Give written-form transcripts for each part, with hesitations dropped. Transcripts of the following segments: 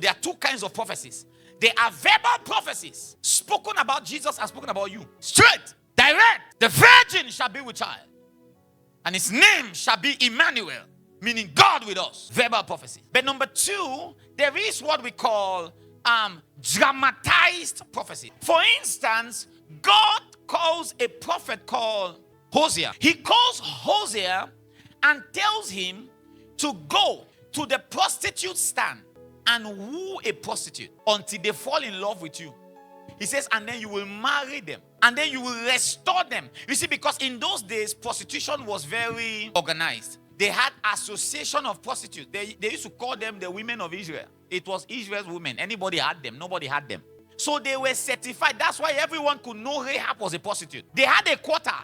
There are two kinds of prophecies. There are verbal prophecies spoken about Jesus and spoken about you. Straight, direct. The virgin shall be with child, and his name shall be Emmanuel, meaning God with us. Verbal prophecy. But number two, there is what we call dramatized prophecy. For instance, God calls a prophet called Hosea. He calls Hosea and tells him to go to the prostitute stand and woo a prostitute until they fall in love with you. He says, and then you will marry them, and then you will restore them. You see, because in those days, prostitution was very organized. They had association of prostitutes. They used to call them the women of Israel. It was Israel's women. Anybody had them. Nobody had them. So they were certified. That's why everyone could know Rahab was a prostitute. They had a quota.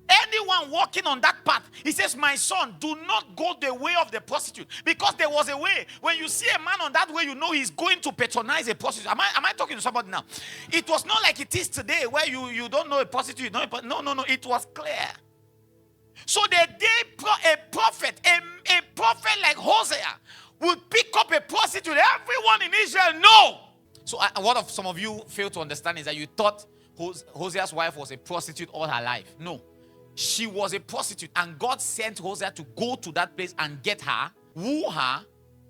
Anyone walking on that path, he says, my son, do not go the way of the prostitute. Because there was a way. When you see a man on that way, you know he's going to patronize a prostitute. Am I talking to somebody now? It was not like it is today where you don't know a prostitute. No. It was clear. So a prophet like Hosea would pick up a prostitute. Everyone in Israel know. So what some of you fail to understand is that you thought Hosea's wife was a prostitute all her life. No. She was a prostitute, and God sent Hosea to go to that place and get her, woo her,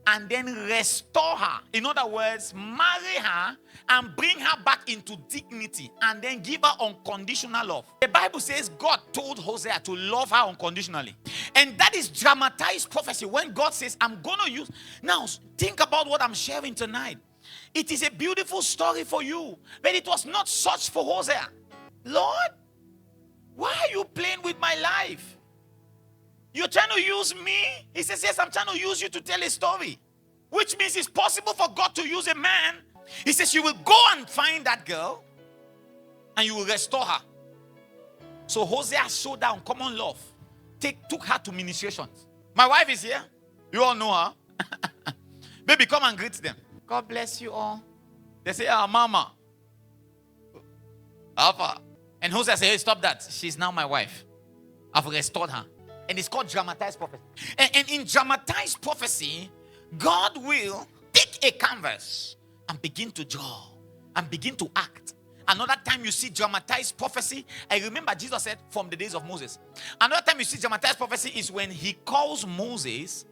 and then restore her. In other words, marry her and bring her back into dignity, and then give her unconditional love. The Bible says God told Hosea to love her unconditionally. And that is dramatized prophecy. When God says, I'm going to use... Now, think about what I'm sharing tonight. It is a beautiful story for you, but it was not such for Hosea. Lord, why are you playing with my life? You're trying to use me? He says, yes, I'm trying to use you to tell a story. Which means it's possible for God to use a man. He says, you will go and find that girl and you will restore her. So Hosea showed her uncommon love. Took her to ministrations. My wife is here. You all know her. Baby, come and greet them. God bless you all. They say, mama. Alpha. And Hosea said, hey, stop that. She's now my wife. I've restored her. And it's called dramatized prophecy. And in dramatized prophecy, God will take a canvas and begin to draw and begin to act. Another time you see dramatized prophecy, I remember Jesus said from the days of Moses. Another time you see dramatized prophecy is when he calls Moses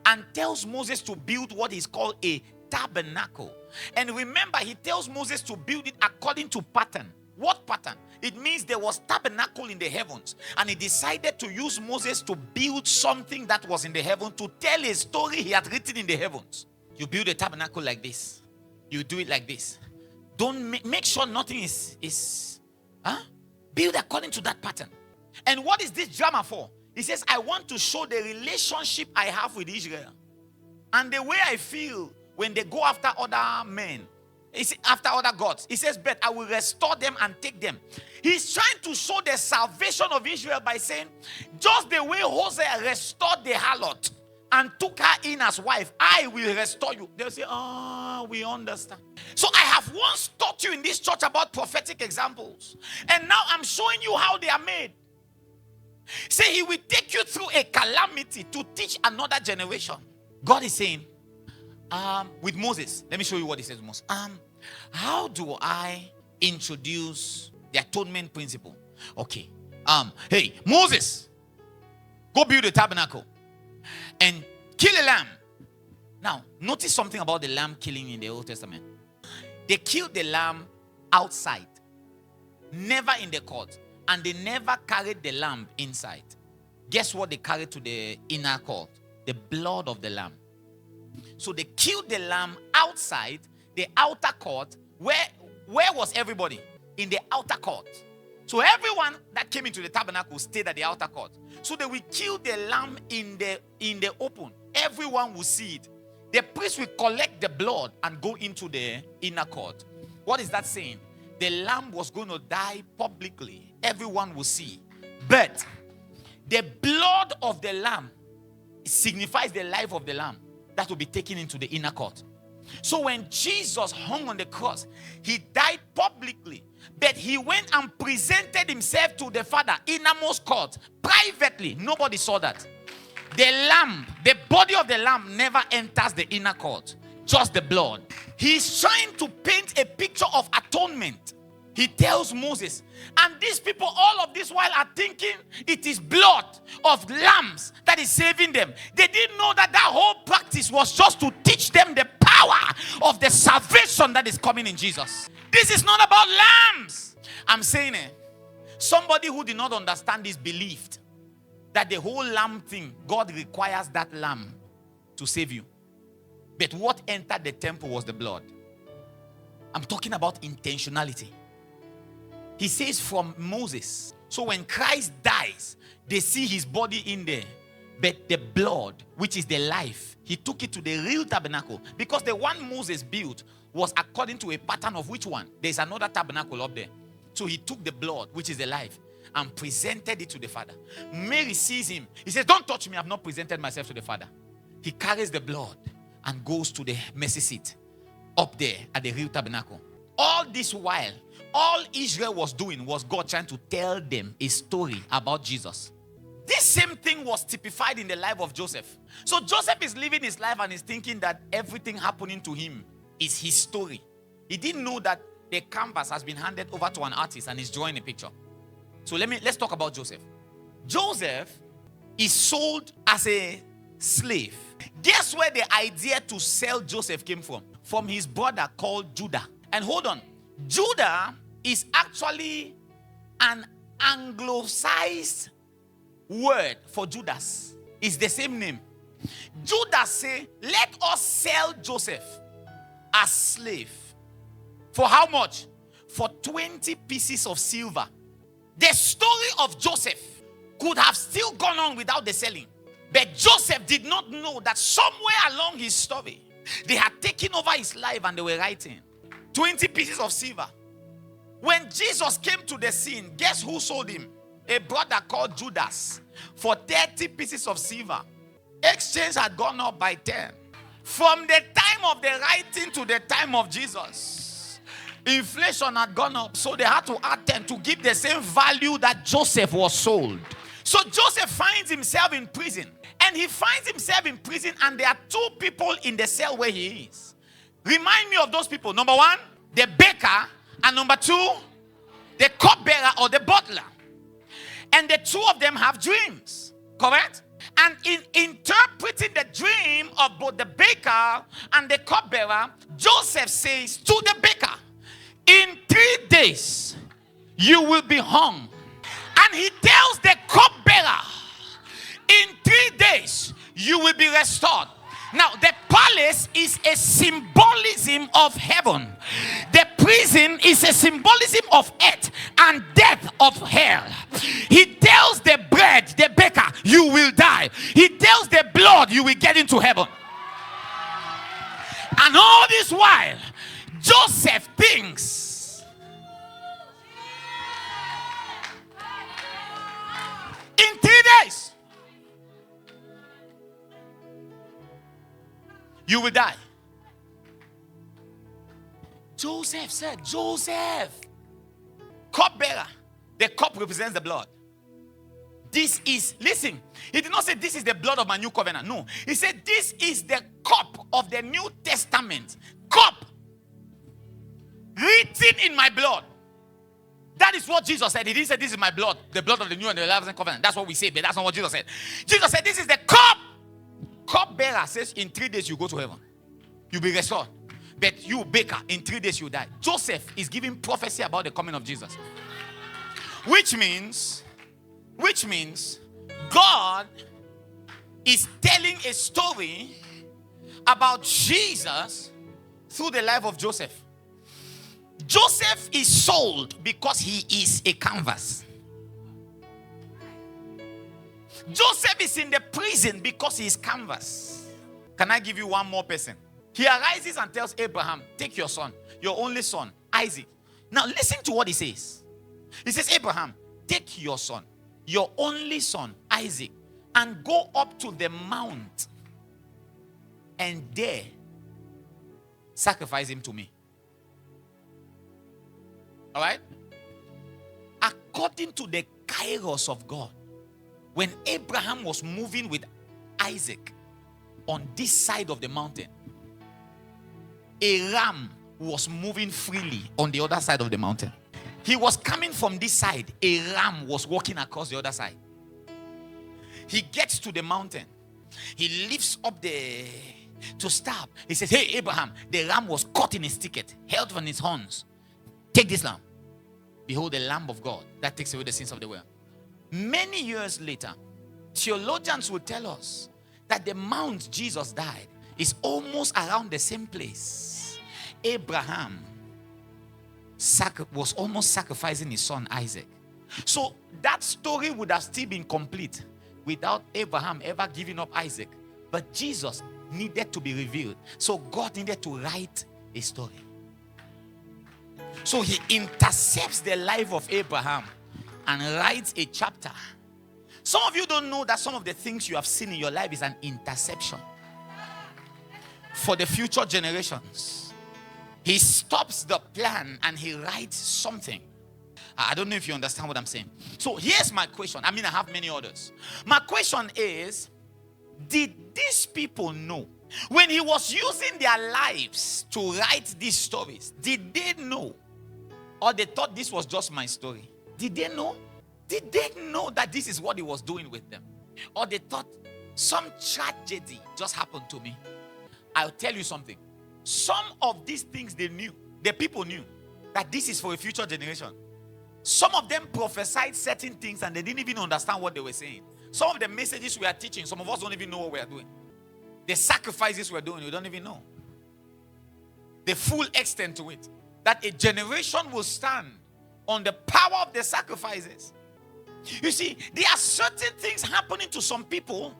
and tells Moses to build what is called a tabernacle. And remember, he tells Moses to build it according to pattern. What pattern? It means there was tabernacle in the heavens, and he decided to use Moses to build something that was in the heaven, to tell a story he had written in the heavens. You build a tabernacle like this. You do it like this. Don't make sure nothing is build according to that pattern. And what is this drama for? He says, I want to show the relationship I have with Israel and the way I feel when they go after other men. After other gods. He says, but I will restore them and take them. He's trying to show the salvation of Israel by saying, just the way Hosea restored the harlot and took her in as wife, I will restore you. They'll say, we understand. So I have once taught you in this church about prophetic examples. And now I'm showing you how they are made. Say he will take you through a calamity to teach another generation. God is saying, with Moses, let me show you what he says to Moses. How do I introduce the atonement principle? Okay. Hey, Moses, go build a tabernacle and kill a lamb. Now, notice something about the lamb killing in the Old Testament. They killed the lamb outside, never in the court, and they never carried the lamb inside. Guess what they carried to the inner court? The blood of the lamb. So they killed the lamb outside the outer court. Where was everybody? In the outer court. So everyone that came into the tabernacle stayed at the outer court. So they will kill the lamb in the open. Everyone will see it. The priest will collect the blood and go into the inner court. What is that saying? The lamb was going to die publicly. Everyone will see. But the blood of the lamb signifies the life of the lamb that will be taken into the inner court. So when Jesus hung on the cross, he died publicly, but he went and presented himself to the Father, innermost court, privately. Nobody saw that. The lamb, the body of the lamb never enters the inner court. just the blood. He's trying to paint a picture of atonement. He tells Moses, and these people, all of this while, are thinking it is blood of lambs that is saving them. They didn't know that whole practice was just to teach them the power of the salvation that is coming in Jesus. This is not about lambs. I'm saying it. Somebody who did not understand this believed that the whole lamb thing, God requires that lamb to save you. But what entered the temple was the blood. I'm talking about intentionality. He says from Moses. So when Christ dies, they see his body in there. But the blood, which is the life, he took it to the real tabernacle. Because the one Moses built was according to a pattern of which one? There's another tabernacle up there. So he took the blood, which is the life, and presented it to the Father. Mary sees him. He says, don't touch me. I've not presented myself to the Father. He carries the blood and goes to the mercy seat up there at the real tabernacle. All this while, all Israel was doing was God trying to tell them a story about Jesus. This same thing was typified in the life of Joseph. So Joseph is living his life and is thinking that everything happening to him is his story. He didn't know that the canvas has been handed over to an artist and he's drawing a picture. So let's talk about Joseph. Joseph is sold as a slave. Guess where the idea to sell Joseph came from? From his brother called Judah. And hold on. Judah is actually an anglicized word for Judas. It's the same name. Judas say, let us sell Joseph as slave. For how much? For 20 pieces of silver. The story of Joseph could have still gone on without the selling. But Joseph did not know that somewhere along his story, they had taken over his life and they were writing 20 pieces of silver. When Jesus came to the scene, guess who sold him? A brother called Judas for 30 pieces of silver. Exchange had gone up by 10. From the time of the writing to the time of Jesus, inflation had gone up, so they had to add 10 to give the same value that Joseph was sold. So Joseph finds himself in prison. And he finds himself in prison, and there are two people in the cell where he is. Remind me of those people. Number one, the baker, and number two, the cupbearer or the butler. And the two of them have dreams. Correct? And in interpreting the dream of both the baker and the cupbearer, Joseph says to the baker, in 3 days, you will be hung. And he tells the cupbearer, in 3 days, you will be restored. Now, the palace is a symbolism of heaven. The prison is a symbolism of earth and death of hell. He tells the bread, the baker, you will die. He tells the blood, you will get into heaven. And all this while, Joseph thinks, in 3 days, you will die. Joseph said, Joseph, cupbearer. The cup represents the blood. This is, listen, he did not say this is the blood of my new covenant. No, he said this is the cup of the New Testament. Cup written in my blood. That is what Jesus said. He didn't say this is my blood, the blood of the new and the everlasting covenant. That's what we say, but that's not what Jesus said. Jesus said this is the cup. Cupbearer says in 3 days you go to heaven. You'll be restored. But you, baker, in 3 days you die. Joseph is giving prophecy about the coming of Jesus. Which means God is telling a story about Jesus through the life of Joseph. Joseph is sold because he is a canvas. Joseph is in the prison because he is canvas. Can I give you one more person? He arises and tells Abraham, take your son, your only son, Isaac. Now listen to what he says. He says, Abraham, take your son, your only son, Isaac, and go up to the mount and there sacrifice him to me. All right? According to the kairos of God, when Abraham was moving with Isaac on this side of the mountain, a ram was moving freely on the other side of the mountain. He was coming from this side. A ram was walking across the other side. He gets to the mountain. He lifts up to stop. He says, hey, Abraham, the ram was caught in his ticket, held from his horns. Take this lamb. Behold, the Lamb of God that takes away the sins of the world. Many years later, theologians will tell us that the mount Jesus died is almost around the same place. Abraham was almost sacrificing his son Isaac. So that story would have still been complete without Abraham ever giving up Isaac. But Jesus needed to be revealed. So God needed to write a story. So he intercepts the life of Abraham and writes a chapter. Some of you don't know that some of the things you have seen in your life is an interception for the future generations. He stops the plan and he writes something. I don't know if you understand what I'm saying. So here's my question. I have many others. My question is, did these people know when he was using their lives to write these stories? Did they know? Or they thought this was just my story? Did they know? Did they know that this is what he was doing with them? Or they thought some tragedy just happened to me? I'll tell you something. Some of these things they knew. The people knew that this is for a future generation. Some of them prophesied certain things and they didn't even understand what they were saying. Some of the messages we are teaching, some of us don't even know what we are doing. The sacrifices we're doing, we don't even know the full extent to it. That a generation will stand on the power of the sacrifices. You see, there are certain things happening to some people,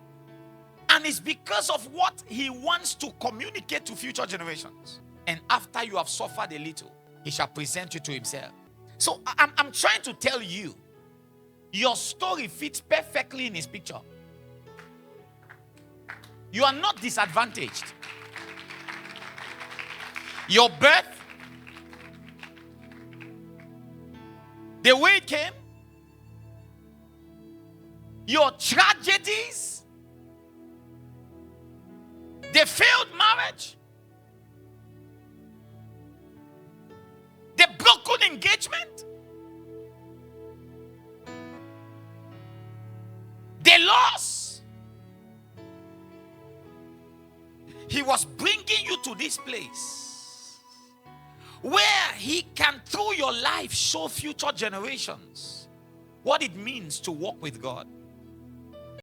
and it's because of what he wants to communicate to future generations. And after you have suffered a little, he shall present you to himself. So I'm trying to tell you, your story fits perfectly in his picture. You are not disadvantaged. Your birth, the way it came, your tragedies, the failed marriage, the broken engagement, the loss. He was bringing you to this place where he can, through your life, show future generations what it means to walk with God.